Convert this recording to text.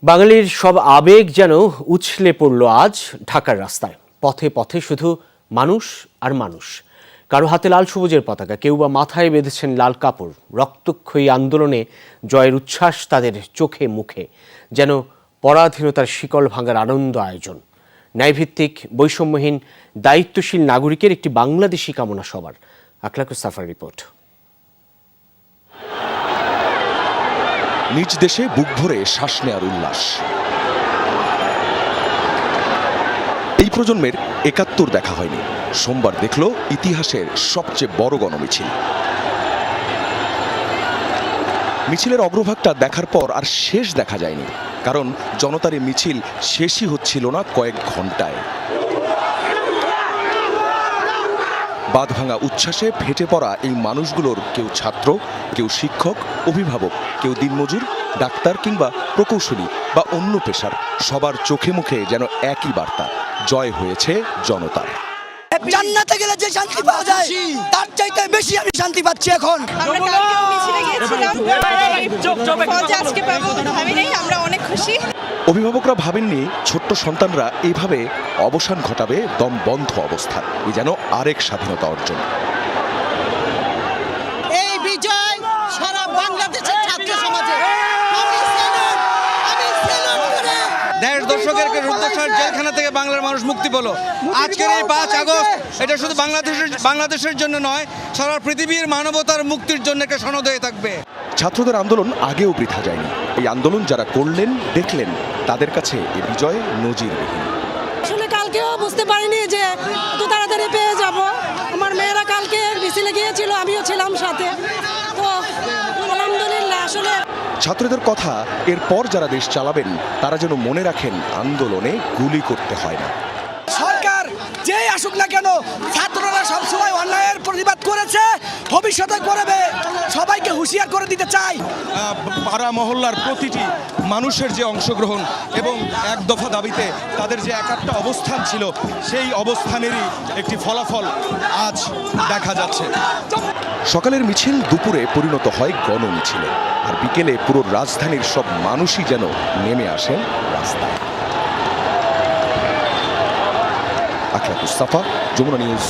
বাঙালির সব আবেগ যেন উছলে পড়ল আজ ঢাকার রাস্তায়। পথে পথে শুধু মানুষ আর মানুষ। কারো হাতে লাল সবুজের পতাকা, কেউ বা মাথায় বেঁধেছেন লাল কাপড়। রক্তক্ষয়ী আন্দোলনে জয়ের উচ্ছ্বাস তাদের চোখে মুখে, যেন পরাধীনতার শিকল ভাঙার আনন্দ আয়োজন। ন্যায়ভিত্তিক, বৈষম্যহীন, দায়িত্বশীল নাগরিকের একটি বাংলাদেশি কামনা সবার। Akhlakus suffer report. নিজ দেশে বুক ভরে শ্বাস নেওয়ার উল্লাস। এই প্রজন্মের ৭১ দেখা হয়নি। সোমবার দেখল ইতিহাসের সবচেয়ে বড় গণমিছিল। মিছিলের অগ্রভাগটা দেখার পর আর শেষ দেখা যায়নি, কারণ জনতার এই মিছিল শেষই হচ্ছিল না কয়েক ঘন্টায়। বাঁধভাঙা উচ্ছ্বাসে ফেটে পড়া এই মানুষগুলোর কেউ ছাত্র, কেউ শিক্ষক, অভিভাবক, কেউ দিনমজুর, ডাক্তার কিংবা প্রকৌশলী বা অন্য পেশার, সবার চোখে মুখে যেন একই বার্তা, জয় হয়েছে জনতার। জান্নাতে গেলে যে শান্তি পাওয়া যায় তার চাইতে বেশি আমি শান্তি পাচ্ছি এখন। আমরা কালকেও মিছিলে গিয়েছিলাম, আজকে পাবো ভাবি নাই, আমরা অনেক খুশি। অভিভাবকরা ভাবেননি ছোট্ট সন্তানরা এইভাবে অবসান ঘটাবে দম বন্ধ অবস্থায়। এই যেন আরেক স্বাধীনতা অর্জন। এই বিজয় সারা বাংলাদেশের ছাত্র সমাজে দেড় দশকের রুদ্ধশ্বাস জেলখানা থেকে বাংলার মানুষ মুক্তি পেল। আজকের এই ৫ আগস্ট এটা শুধু বাংলাদেশের জন্য নয়, সারা পৃথিবীর মানবতার মুক্তির জন্য একটা সনদ হয়ে থাকবে। ছাত্রদের আন্দোলন আগেও বৃথা যায়নি। এই আন্দোলন যারা করলেন, দেখলেন, তাদের কাছে এই বিজয় নজিরবিহীন। আসলে কালকেও বুঝতে পারিনি যে এত তাড়াতাড়ি পেয়ে যাব। আমার মেয়েরা কালকে মিছিলে গিয়েছিল, আমিও ছিলাম সাথে। তো আলহামদুলিল্লাহ। আসলে ছাত্রদের কথা, এরপর যারা দেশ চালাবেন তারা যেন মনে রাখেন আন্দোলনে গুলি করতে হয় না। সরকার যেই আসুক না কেন, ছাত্ররা সবসময় অন্যায়ের প্রতিবাদ করেছে, ভবিষ্যতে করবে। সবাইকে হুঁশিয়ার করে দিতে চাই। পাড়া মহল্লার প্রতিটি মানুষের যে অংশগ্রহণ এবং এক দফা দাবিতে তাদের যে একটা অবস্থান ছিল, সেই অবস্থানেরই একটি ফলাফল আজ দেখা যাচ্ছে। সকালের মিছিল দুপুরে পরিণত হয় গণমিছিলে, আর বিকেলে পুরো রাজধানীর সব মানুষই যেন নেমে আসেন রাস্তায়। আখলাকুস সাফা, যমুনা নিউজ।